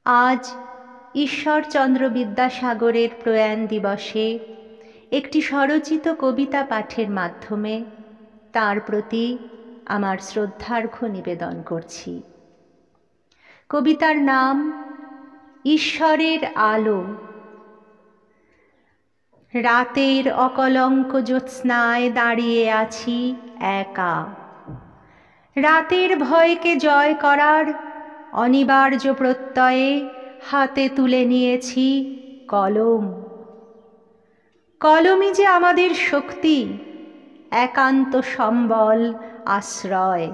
আজ ঈশ্বরচন্দ্র বিদ্যাসাগরের প্রয়াণ দিবসে একটি স্বরচিত কবিতা পাঠের মাধ্যমে তাঁর প্রতি আমার শ্রদ্ধার্ঘ্য নিবেদন করছি। কবিতার নাম ঈশ্বরের আলো। রাতের অকলঙ্ক জ্যোৎস্নায় দাঁড়িয়ে আছি একা। রাতের ভয়কে জয় করার অনিবার্য প্রত্যয়ে হাতে তুলে নিয়েছি কলম। কলমই যে আমাদের শক্তি, একান্ত সম্বল, আশ্রয়।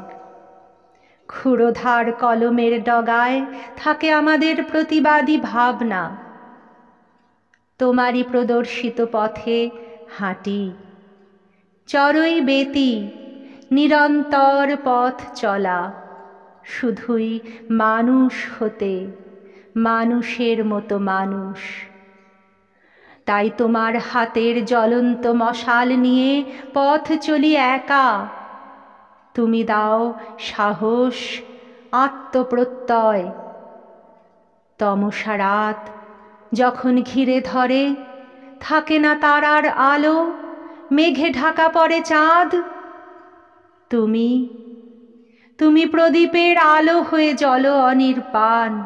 ক্ষুরোধার কলমের ডগায় থাকে আমাদের প্রতিবাদী ভাবনা। তোমারই প্রদর্শিত পথে হাঁটি, চরই বেতি, নিরন্তর পথ চলা, শুধুই মানুষ হতে, মানুষের মতো মানুষ। তাই তোমার হাতের জ্বলন্ত মশাল নিয়ে পথ চলি একা। তুমি দাও সাহস, আত্মপ্রত্যয়। তমসা রাত যখন ঘিরে ধরে, থাকে না তারার আলো, মেঘে ঢাকা পড়ে চাঁদ, তুমি প্রদীপের আলো হয়ে জ্বলো অনির্বাণ।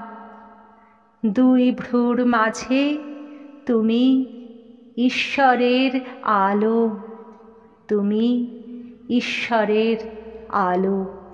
দুই ভ্রুর মাঝে তুমি ঈশ্বরের আলো, তুমি ঈশ্বরের আলো।